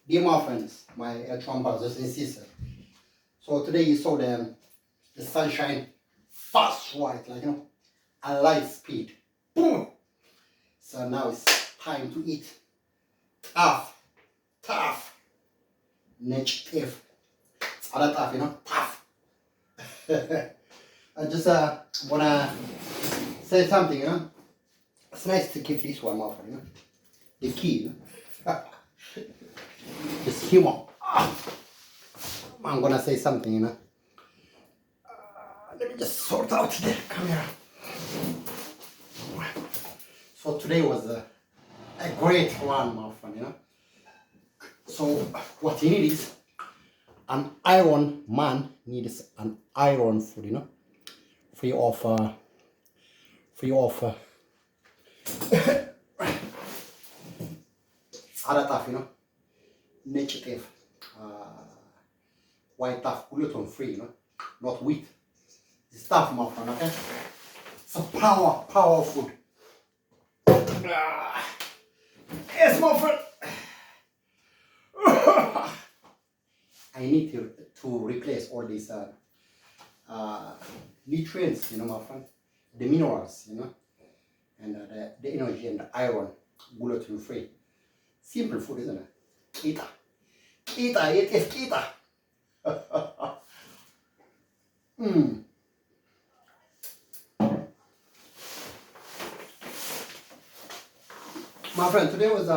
Dear my friends, my electron brothers and sisters. So today you saw the sunshine fast, right? Like, a light speed. Boom! So now it's time to eat. Tough. Negative. It's other tough, tough. I just wanna say something, It's nice to keep this one, my friend, The key, Just humor. I'm gonna say something, Let me just sort out the camera. So today was a great one, my friend, So what you need is an iron man needs an iron food, free of other stuff, nature white stuff, gluten free, not wheat. It's stuff, my friend, okay? It's a power food. Yes, my friend. I need to replace all these nutrients, my friend, the minerals, and the energy and the iron, gluten free. Simple food, isn't it? Kita, it is kita. My friend, today was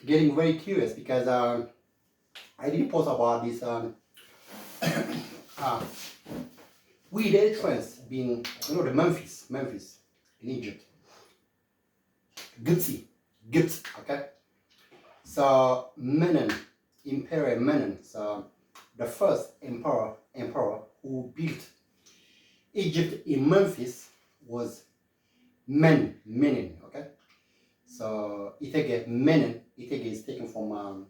getting very curious because I did post about this weed entrance being, the Memphis in Egypt. Gipsy, okay? So Menon, Emperor Menon, so the first emperor who built Egypt in Memphis was Menon, okay? So Itege Menon, Itege is taken from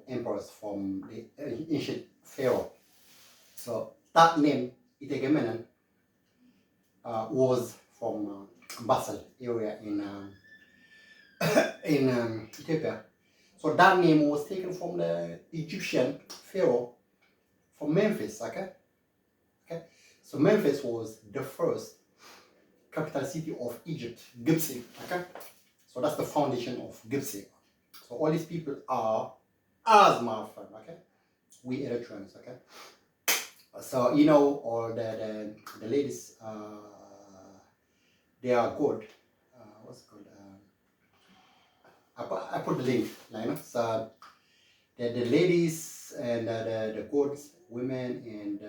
emperors from the ancient pharaoh. So that name Itege Menon was from Basel area in Ethiopia. So that name was taken from the Egyptian pharaoh from Memphis, okay? So Memphis was the first capital city of Egypt, Gipsy, okay? So that's the foundation of Gipsy. So all these people are as my friend, okay? We Eritreans, okay? So all the ladies, they are good. What's it called? I put the link, So the ladies and the goods, women, and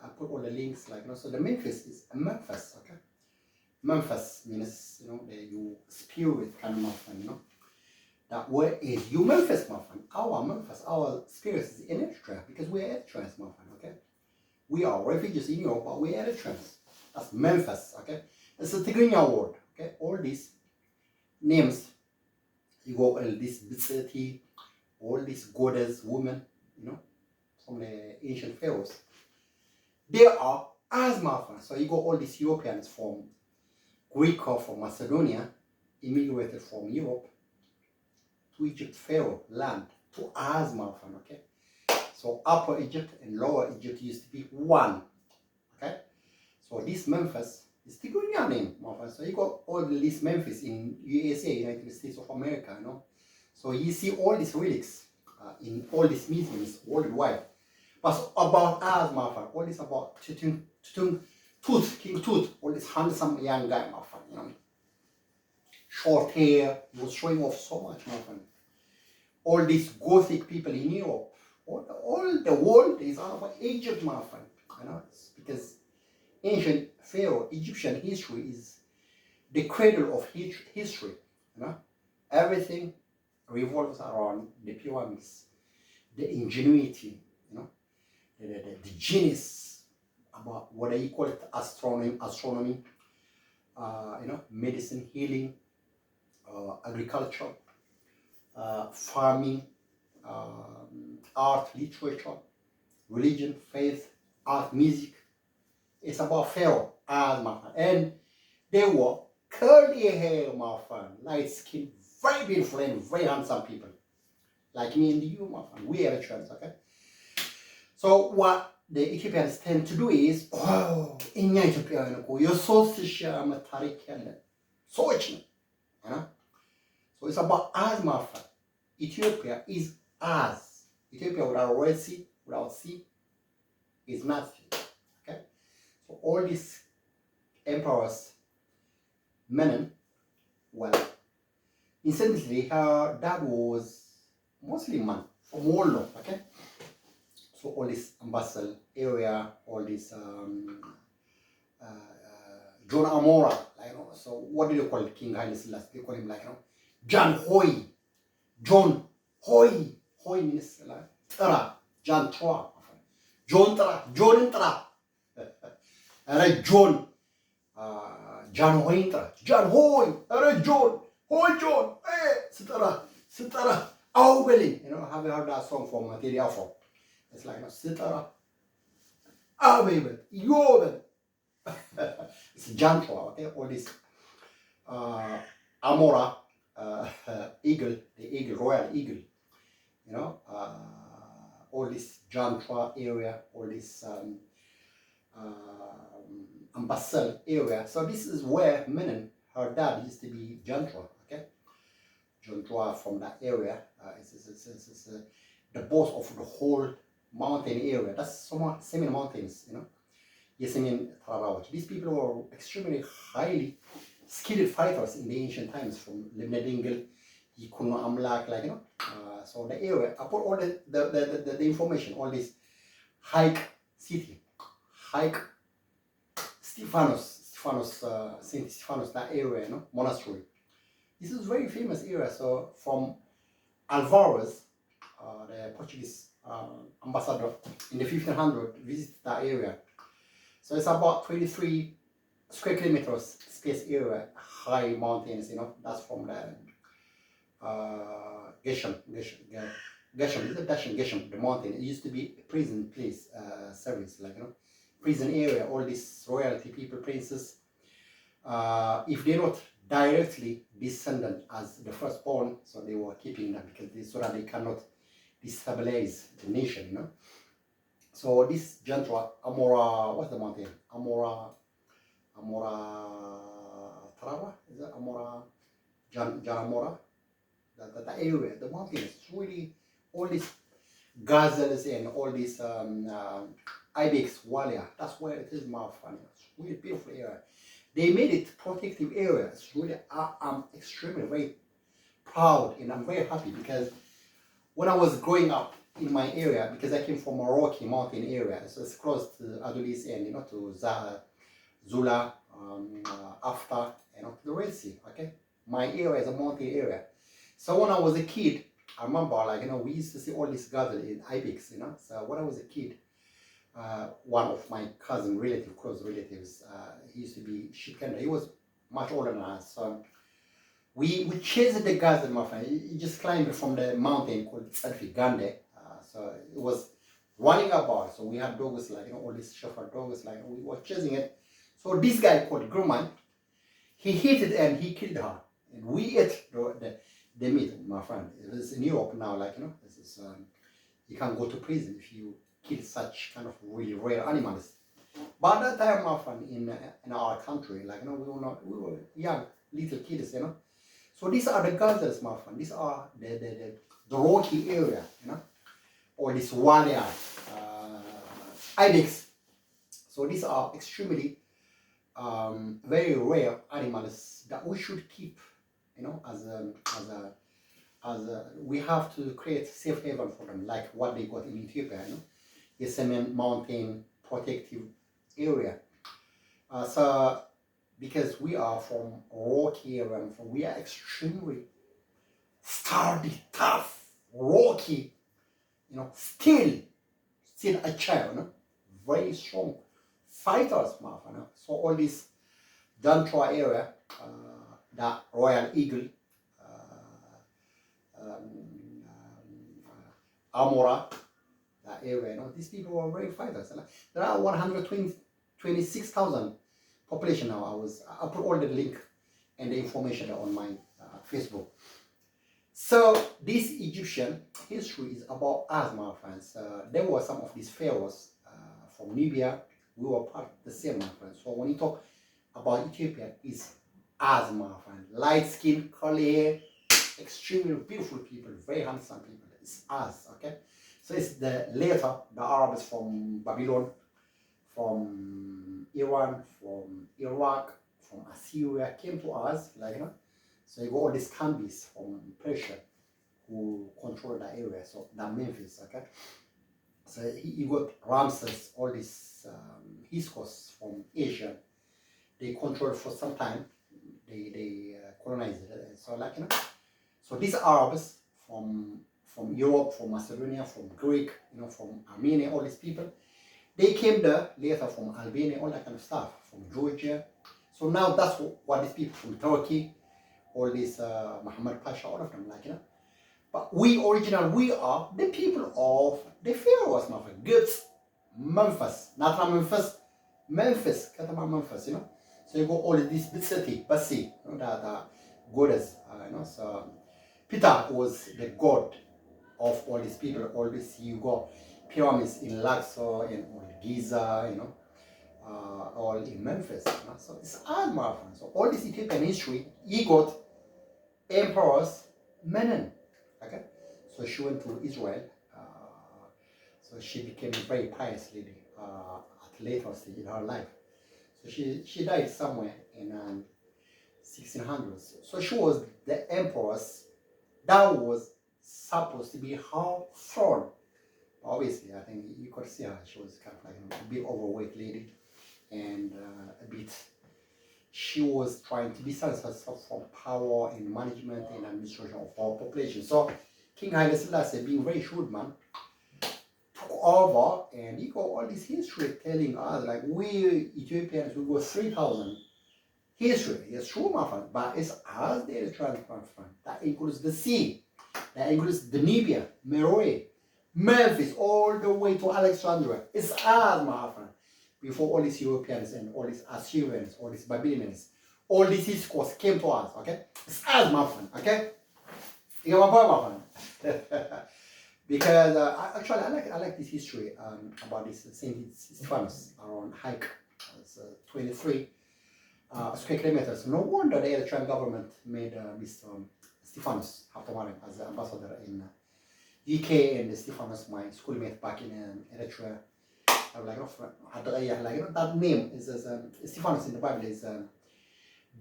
I put all the links, So the Memphis is Memphis, okay? Memphis means, you spirit kind of my friend, That where is you Memphis, my friend? Our spirit is in Eritrea because we're Eritreans, my friend, okay? We are refugees in Europe, but we're Eritreans. That's Memphis, okay? It's a Tigrinya word, okay? All these names, you go all this Bitseti, all these goddess women, from the ancient pharaohs. They are as my friend. So you got all these Europeans from Greek or from Macedonia, immigrated from Europe to Egypt, Pharaoh land, to as my friend, okay? So Upper Egypt and Lower Egypt used to be one, okay? So this Memphis is the good name, my friend. So you got all this Memphis in USA, United States of America, So you see all these relics in all these museums worldwide. But about us, my friend, all this about King Tut, all this handsome young guy, my friend, Short hair, he was showing off so much, my friend. All these Gothic people in Europe, all the world is all about Egypt, my friend, It's because ancient Pharaoh, Egyptian history is the cradle of history, Everything revolves around the pyramids, the ingenuity, the genius about what you call it, astronomy, medicine, healing, agriculture, farming, art, literature, religion, faith, art, music. It's about Pharaoh, as my friend. And they were curly hair, my friend, light skin, very beautiful and very handsome people. like me and you, my friend. We Eritreans, okay? So what the Ethiopians tend to do is, oh, in Ethiopia, you're so so you know. So it's about us, my friend. Ethiopia is us. Ethiopia without Red Sea, without sea, is nothing. Okay? So all these emperors, men, well, incidentally, her dad was mostly man from Wollo, okay? So all this Ambassador area, all this John Amora, like, you know, so what do you call King Haile Selassie? They call him like, you know, John Hoy. John Hoy. Hoy means like Tra. John Tra. John Tra. John Tra. John. John Hoy Tra. John Hoy. John. Hoy John. Sitara. Sitara. Aubeli. You know, have you heard that song from Material Afro? It's like, Sitara. Aubeli. Yoben. It's Jantua, okay? All this Amora eagle, the eagle, royal eagle, you know, all this Jantua area, all this Ambassel area. So this is where Menon, her dad, used to be Jantua, okay? Jantua from that area. It's the boss of the whole mountain area. That's somewhat semi mountains, you know. Yesemin Tarawaj. These people were extremely highly skilled fighters in the ancient times, from Libna Dingle, Yikuno Amlak, like, you know. So the area, I put all the information, all this Hike city, Hike Stephanos, Saint Stephanos, that area, you know, monastery. This is a very famous area. So from Alvarez, the Portuguese ambassador in the 1500, visited that area. So it's about 23 square kilometers space area, high mountains, you know. That's from the Geshem, the mountain. It used to be a prison place, service, like, you know, prison area. All these royalty people, princes, if they're not directly descendant as the firstborn, so they were keeping them because so that they cannot destabilize the nation, you know. So this Jantua, Amora, what's the mountain? Amora Trava? Is that Amora Janamora? The area, the mountain is really all these gazelles and all these ibex walia. That's where it is, my friend. It's really beautiful area. They made it protective area. It's really, I'm extremely very proud, and I'm very happy because when I was growing up in my area, because I came from a rocky mountain area, so it's close to Adulis and, you know, to Zula, Afta, you know, to the Red Sea. Okay, my area is a mountain area. So when I was a kid, I remember, like, you know, we used to see all these gazelle in ibex, you know. So when I was a kid, one of my cousin close relatives, he used to be Shikenda. He was much older than us. So we chased the gazelle, my friend. He just climbed from the mountain called Tsadfi Gande. So it was running about. So we had dogs, like, you know, all these shepherd dogs, like, we were chasing it. So this guy called Grumman, he hit it and he killed her. And we ate the meat, my friend. It's in Europe now, like, you know, this is, you can go to prison if you kill such kind of really rare animals. But at that time, my friend, in our country, like, you know, we were young, little kids, you know. So these are the gazelles, my friend. These are the rocky area, you know, or this walia, ibex. So these are extremely very rare animals that we should keep, you know, we have to create safe haven for them, like what they got in Ethiopia, you know, Yesemen mountain protective area. So because we are from rocky area, and we are extremely sturdy, tough, rocky, you know, still a child, you know, very strong fighters, my friend. You know? So all this Jantua area, that Royal Eagle, Amora, that area, you know, these people were very fighters. There are 126,000 population now. I put all the link and the information on my Facebook. So this Egyptian history is about us, my friends. There were some of these pharaohs from Libya. We were part of the same, my friends. So when you talk about Ethiopia, it's us, my friend. Light skin, curly hair, extremely beautiful people, very handsome people. It's us, okay? So it's the later, the Arabs from Babylon, from Iran, from Iraq, from Assyria came to us, like, you know. So you got all these Kambis from Persia who control that area, so that Memphis, okay? So you got Ramses, all these Hyksos from Asia. They controlled for some time. They colonized it. So like, you know, so these Arabs from Europe, from Macedonia, from Greek, you know, from Armenia, all these people, they came there later from Albania, all that kind of stuff, from Georgia. So now that's what these people from Turkey, all these Muhammad Pasha, all of them, like, you know. But we are the people of the pharaohs, my friend. Gibbs, Memphis, not Memphis, Memphis, Katama Memphis, you know. So you go all this big city, Basi, you know, that goddess, you know. So Peter was the god of all these people, all this. You got pyramids in Luxor and all Giza, you know, all in Memphis. You know? So it's hard, my friend. So all this Ethiopian history, he got emperors, Menon. Okay, so she went to Israel. So she became a very pious lady at later stage in her life. So she died somewhere in 1600s. So she was the empress that was supposed to be her throne. Obviously, I think you could see her. She was kind of like, you know, a bit overweight lady and a bit. She was trying to distance herself from power and management and administration of our population. So King Haile Selassie, being very shrewd man, took over, and he got all this history telling us, like, we Ethiopians, we got 3,000 history. It's true, my friend, but it's us that is trying to confront. That includes the sea, that includes the Nubia, Meroe, Memphis, all the way to Alexandria. It's us, my friend. Before all these Europeans and all these Assyrians, all these Babylonians, all these Hyksos came to us, okay? It's us, my friend, okay? You get my point, my friend? Because actually, I like this history about this Saint Stephanus around Hike. It's 23 square kilometers. No wonder the Eritrean government made Mr. Stephanus Haftamari as the ambassador in UK, and Stephanus, my schoolmate back in Eritrea. I was like, like, you know, that name is Stephanus in the Bible is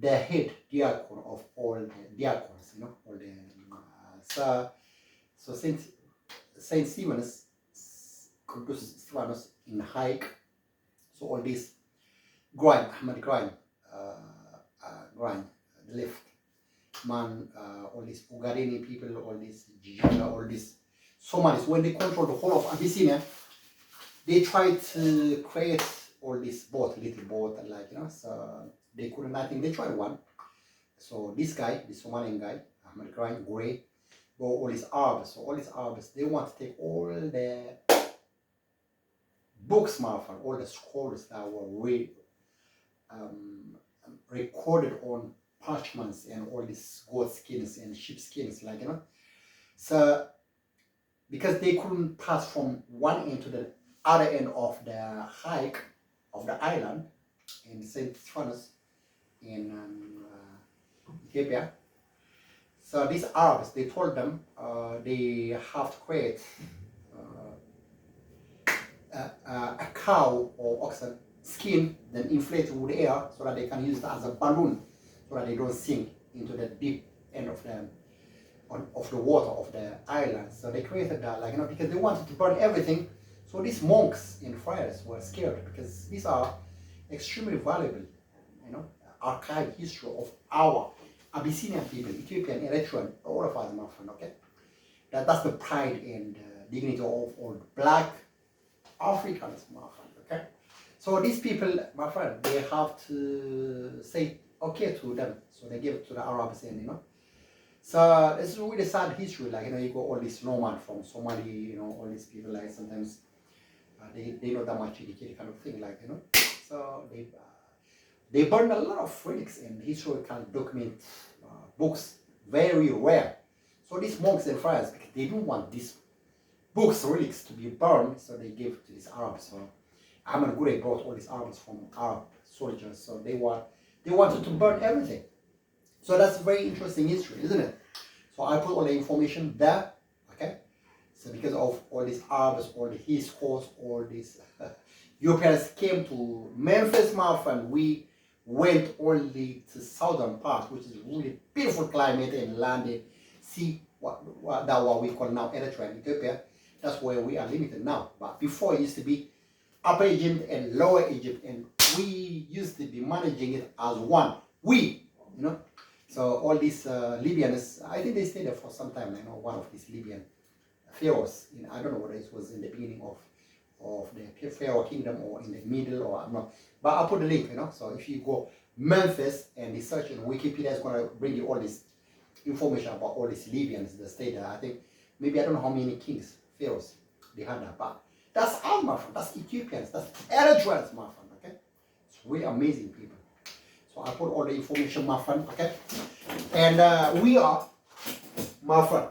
the head diacon of all the diacons, you know, all the so Saint Stephanus, Kudus Stephanus in Haik. So all this grind, Ahmad grind, the left man, all these Ugarini people, all these Jijanga, all these Somalis, when they control the whole of Abyssinia, they tried to create all this little boat, and like, you know, so they couldn't. I think they tried one. So this guy, the Somalian guy, Ahmed Grind, Gray, go all these Arabs. So all these Arabs, they want to take all the books, motherfucker, all the scrolls that were recorded on parchments and all these goat skins and sheep skins, like, you know. So because they couldn't pass from one end to the other end of the hike of the island in St. Stephanus in Ethiopia. So these Arabs, they told them they have to create a cow or oxen skin, then inflate with air so that they can use it as a balloon so that they don't sink into the deep end of the water of the island. So they created that, like, you know, because they wanted to burn everything. So these monks and friars were scared because these are extremely valuable, you know, archive history of our Abyssinian people, Ethiopian, Eritrean, all of us, my friend, okay? That's the pride and dignity of all black Africans, my friend, okay? So these people, my friend, they have to say okay to them. So they give it to the Arabs, and, you know. So it's really sad history, like, you know, you got all these nomad from Somali, you know, all these people, like, sometimes they not that much educated kind of thing, like, you know. So they burned a lot of relics and historical document books, very rare. So these monks and friars, because they don't want these books, relics to be burned, so they gave to these Arabs. So Ahmad Gurey brought all these Arabs from Arab soldiers, so they wanted to burn everything. So that's very interesting history, isn't it? So I put all the information there, okay? So because of all these Arabs, all the East Coast, all these Europeans came to Memphis, and we went only to southern part, which is really beautiful climate and landed. See what we call now Eritrea and Ethiopia. That's where we are limited now. But before it used to be Upper Egypt and Lower Egypt, and we used to be managing it as one. We, you know. So all these Libyans, I think they stayed there for some time. I know one of these Libyan pharaohs. I don't know whether it was in the beginning of the Pharaoh kingdom or in the middle, or I'm not. But I'll put the link, So if you go Memphis and you search in Wikipedia, it's going to bring you all this information about all these Libyans that stayed there. I think maybe I don't know how many kings, pharaohs they had that. But that's our my friend. That's Ethiopians. That's Eritreans, my friend. Okay, it's really amazing people. So I put all the information, my friend. Okay, and we are, my friend.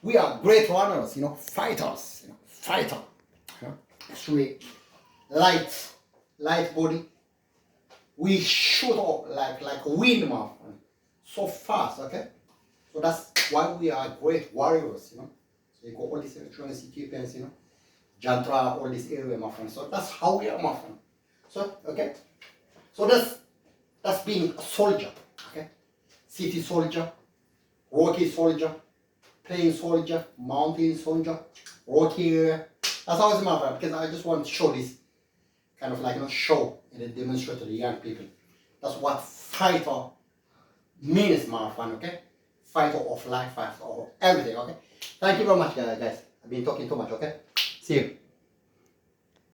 We are great runners, fighters, fighter. Actually, light body. We shoot up like wind, my friend, so fast. Okay, so that's why we are great warriors. So you got all these Eritreans, Ethiopians, Jantra, all this area, my friend. So that's how we are, my friend. So okay, so that's being a soldier. Okay, city soldier, rocky soldier, plain soldier, mountain soldier, rocky area. That's how it's my friend, because I just want to show this kind of show and demonstrate to the young people. That's what fighter means, my friend, okay? Fighter of life, fighter of everything, okay? Thank you very much, guys. I've been talking too much, okay? See you.